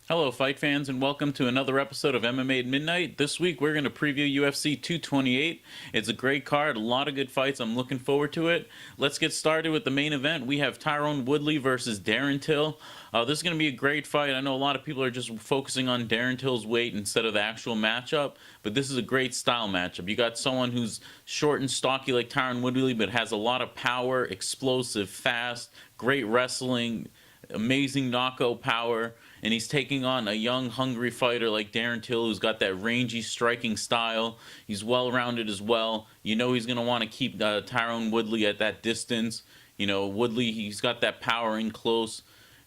Hello, fight fans, and welcome to another episode of MMA at Midnight. This week, we're going to preview UFC 228. It's a great card, a lot of good fights. I'm looking forward to it. Let's get started with the main event. We have Tyrone Woodley versus Darren Till. This is going to be a great fight. I know a lot of people are just focusing on Darren Till's weight instead of the actual matchup, but this is a great style matchup. You got someone who's short and stocky like Tyrone Woodley, but has a lot of power, explosive, fast, great wrestling, amazing knockout power, and he's taking on a young, hungry fighter like Darren Till, who's got that rangy striking style. He's well-rounded as well. You know he's going to want to keep Tyrone Woodley at that distance. You know, Woodley, he's got that power in close,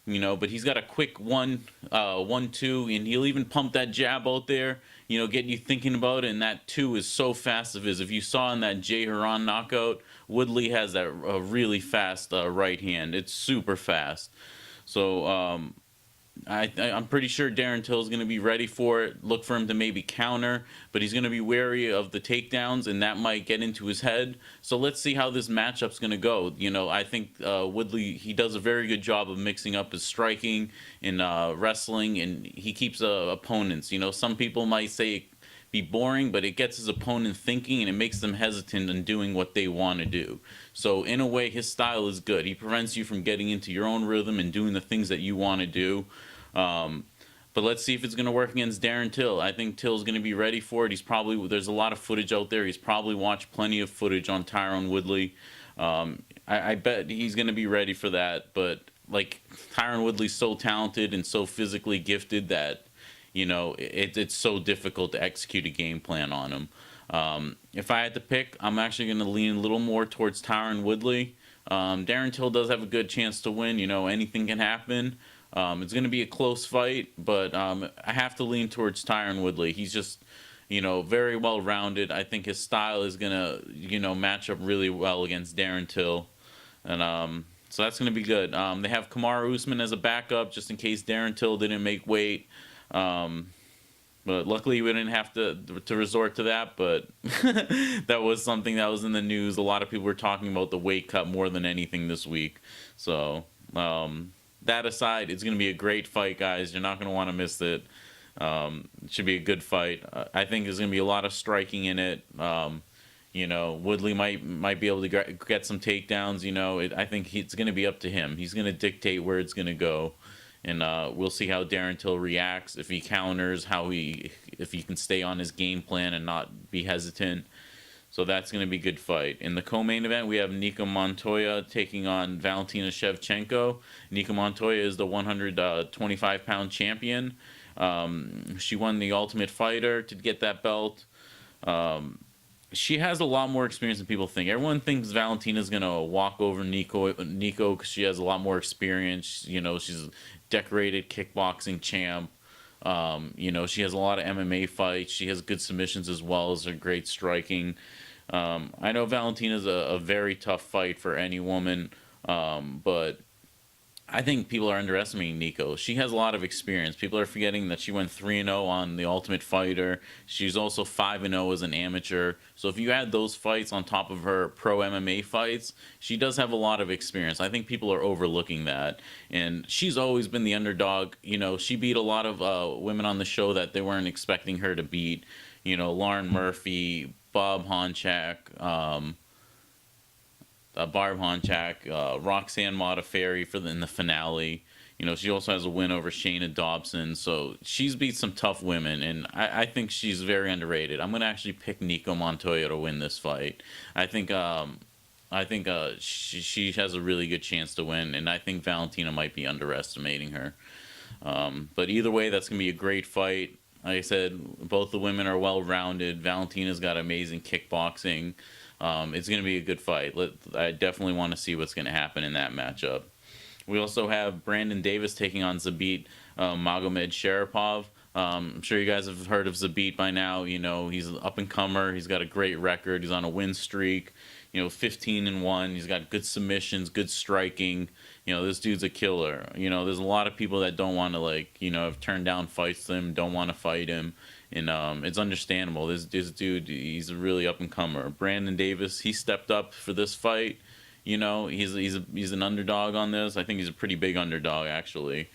but he's got a quick 1-2, and he'll even pump that jab out there, get you thinking about it, and that 2 is so fast of his. If you saw in that Jay Huron knockout, Woodley has that really fast right hand. It's super fast. So, I'm pretty sure Darren Till is going to be ready for it. Look for him to maybe counter, but he's going to be wary of the takedowns, and that might get into his head. So let's see how this matchup's going to go. I think Woodley, he does a very good job of mixing up his striking and wrestling, and he keeps opponents. Some people might say it be boring, but it gets his opponent thinking, and it makes them hesitant in doing what they want to do. So in a way, his style is good. He prevents you from getting into your own rhythm and doing the things that you want to do. But let's see if it's going to work against Darren Till. I think Till's going to be ready for it. There's a lot of footage out there. He's probably watched plenty of footage on Tyrone Woodley. I bet he's going to be ready for that. But like, Tyrone Woodley's so talented and so physically gifted that it's so difficult to execute a game plan on him. If I had to pick, I'm actually going to lean a little more towards Tyrone Woodley. Darren Till does have a good chance to win. Anything can happen. It's going to be a close fight, but I have to lean towards Tyrone Woodley. He's just, very well-rounded. I think his style is going to, match up really well against Darren Till. And so that's going to be good. They have Kamaru Usman as a backup just in case Darren Till didn't make weight. But luckily we didn't have to resort to that, but that was something that was in the news. A lot of people were talking about the weight cut more than anything this week. So that aside, it's going to be a great fight, guys. You're not going to want to miss it. It should be a good fight. I think there's going to be a lot of striking in it. Woodley might be able to get some takedowns. I think it's going to be up to him. He's going to dictate where it's going to go. And we'll see how Darren Till reacts, if he counters, if he can stay on his game plan and not be hesitant. So that's going to be a good fight. In the co-main event, we have Nika Montoya taking on Valentina Shevchenko. Nika Montoya is the 125-pound champion. She won the Ultimate Fighter to get that belt. She has a lot more experience than people think. Everyone thinks Valentina's going to walk over Nico because she has a lot more experience. She's a decorated kickboxing champ. She has a lot of MMA fights. She has good submissions as well as her great striking. I know Valentina's a very tough fight for any woman, but I think people are underestimating Nico. She has a lot of experience. People are forgetting that she went 3-0 on The Ultimate Fighter. She's also 5-0 as an amateur. So if you add those fights on top of her pro MMA fights, she does have a lot of experience. I think people are overlooking that. And she's always been the underdog. She beat a lot of women on the show that they weren't expecting her to beat. Lauren Murphy, Barb Honchak, Roxanne Modafferi in the finale. She also has a win over Shayna Dobson. So she's beat some tough women, and I think she's very underrated. I'm going to actually pick Nika Montoya to win this fight. I think she has a really good chance to win, and I think Valentina might be underestimating her. But either way, that's going to be a great fight. Like I said, both the women are well-rounded. Valentina's got amazing kickboxing. It's going to be a good fight. I definitely want to see what's going to happen in that matchup. We also have Brandon Davis taking on Zabit Magomed Sharipov. I'm sure you guys have heard of Zabit by now. He's an up-and-comer. He's got a great record. He's on a win streak. 15-1. He's got good submissions, good striking. This dude's a killer. There's a lot of people that don't want to have turned down fights to him, don't want to fight him. And it's understandable. This dude, he's a really up-and-comer. Brandon Davis, he stepped up for this fight. He's an underdog on this. I think he's a pretty big underdog, actually.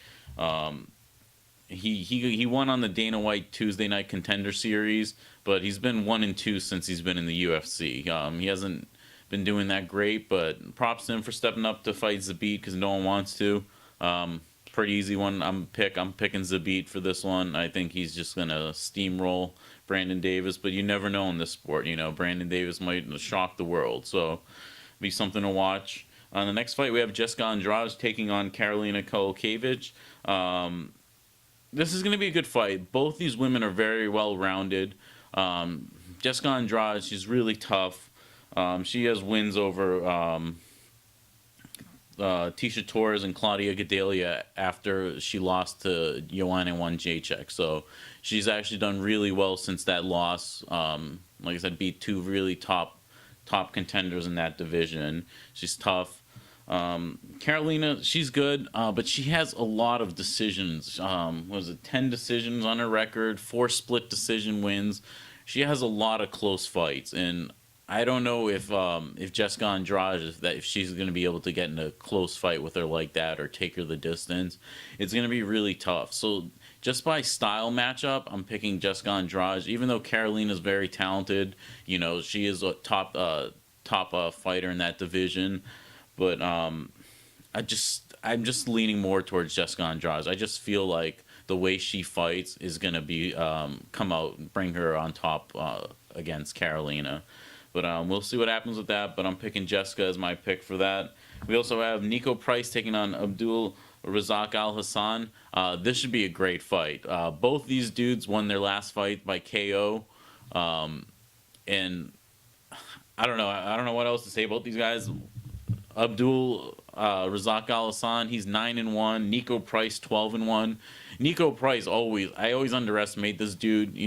he won on the Dana White Tuesday Night Contender Series, but he's been 1-2 since he's been in the UFC. He hasn't been doing that great, but props to him for stepping up to fight Zabit because no one wants to. Pretty easy one. I'm picking Zabit for this one. I think he's just gonna steamroll Brandon Davis, but you never know in this sport. Brandon Davis might shock the world, so be something to watch. On the next fight, we have Jessica Andrade taking on Karolina Kowalkiewicz. This is going to be a good fight. Both these women are very well rounded. Jessica Andrade, she's really tough. She has wins over Tisha Torres and Claudia Gadelha after she lost to Joanna Jędrzejczyk. So she's actually done really well since that loss. Like I said, beat two really top contenders in that division. She's tough. Karolina, she's good, but she has a lot of decisions. 10 decisions on her record, 4 split decision wins. She has a lot of close fights, and I don't know if Jessica Andrade, if she's going to be able to get in a close fight with her like that or take her the distance. It's going to be really tough. So just by style matchup, I'm picking Jessica Andrade. Even though Karolina is very talented, she is a top fighter in that division. But I'm just leaning more towards Jessica Andrade. I just feel like the way she fights is gonna be come out, bring her on top against Karolina. But we'll see what happens with that. But I'm picking Jessica as my pick for that. We also have Nico Price taking on Abdul Razak Al Hassan. This should be a great fight. Both these dudes won their last fight by KO, and I don't know what else to say about these guys. Abdul Razak Al Hassan, he's 9-1. Nico Price 12-1. Nico Price I always underestimate this dude.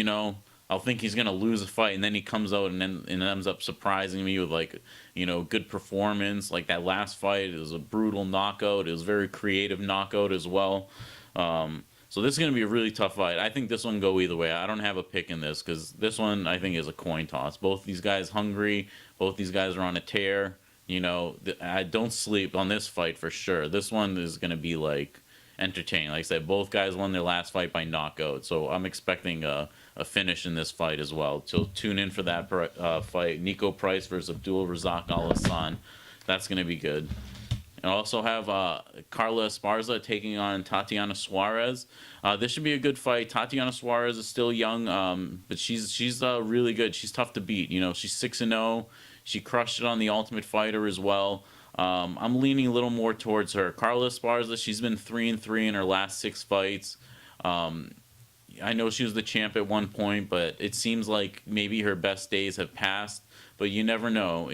I'll think he's gonna lose a fight, and then he comes out and ends up surprising me with good performance. Like that last fight, it was a brutal knockout. It was a very creative knockout as well. So this is gonna be a really tough fight. I think this one go either way. I don't have a pick in this because this one I think is a coin toss. Both these guys hungry. Both these guys are on a tear. I don't sleep on this fight for sure. This one is going to be entertaining. Like I said, both guys won their last fight by knockout, so I'm expecting a finish in this fight as well. So tune in for that fight. Nico Price versus Abdul Razak Al Hassan. That's going to be good. And also have Carla Esparza taking on Tatiana Suarez. This should be a good fight. Tatiana Suarez is still young, but she's really good. She's tough to beat. She's 6-0. She crushed it on The Ultimate Fighter as well. I'm leaning a little more towards her. Carla Esparza, she's been 3-3 in her last 6 fights. I know she was the champ at one point, but it seems like maybe her best days have passed. But you never know,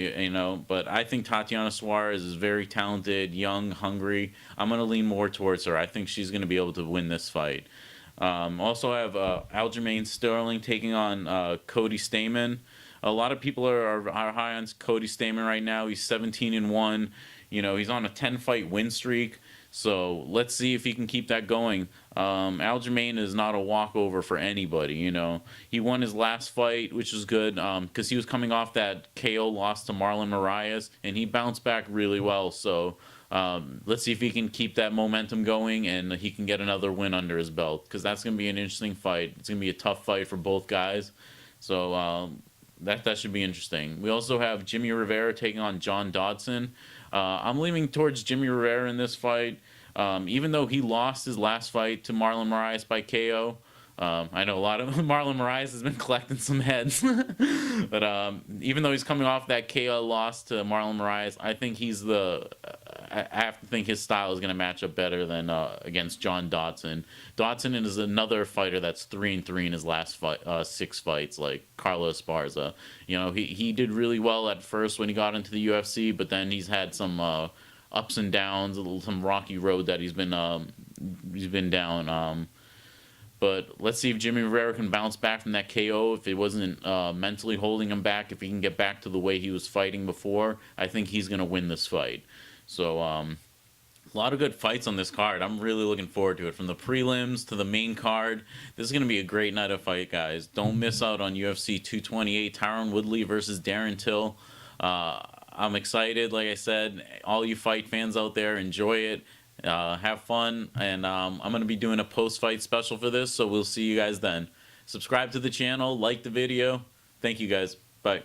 But I think Tatiana Suarez is very talented, young, hungry. I'm going to lean more towards her. I think she's going to be able to win this fight. Also have Aljamain Sterling taking on Cody Stamann. A lot of people are high on Cody Stamann right now. He's 17-1. He's on a 10-fight win streak. So let's see if he can keep that going. Aljamain is not a walkover for anybody. He won his last fight, which was good because he was coming off that KO loss to Marlon Moraes, and he bounced back really well. So let's see if he can keep that momentum going and he can get another win under his belt because that's going to be an interesting fight. It's going to be a tough fight for both guys. So that should be interesting. We also have Jimmy Rivera taking on John Dodson. I'm leaning towards Jimmy Rivera in this fight. Even though he lost his last fight to Marlon Moraes by KO. I know a lot of Marlon Moraes has been collecting some heads. But even though he's coming off that KO loss to Marlon Moraes, I think I have to think his style is going to match up better than against John Dodson. Dodson is another fighter that's 3-3 in his last 6 fights, like Carlos Esparza. He did really well at first when he got into the UFC, but then he's had some ups and downs, some rocky road that he's been down. But let's see if Jimmy Rivera can bounce back from that KO. If it wasn't mentally holding him back, if he can get back to the way he was fighting before, I think he's going to win this fight. So a lot of good fights on this card. I'm really looking forward to it. From the prelims to the main card, this is going to be a great night of fight, guys. Don't miss out on UFC 228, Tyron Woodley versus Darren Till. I'm excited. Like I said, all you fight fans out there, enjoy it. Have fun, and I'm going to be doing a post-fight special for this, so we'll see you guys then. Subscribe to the channel, like the video. Thank you guys. Bye.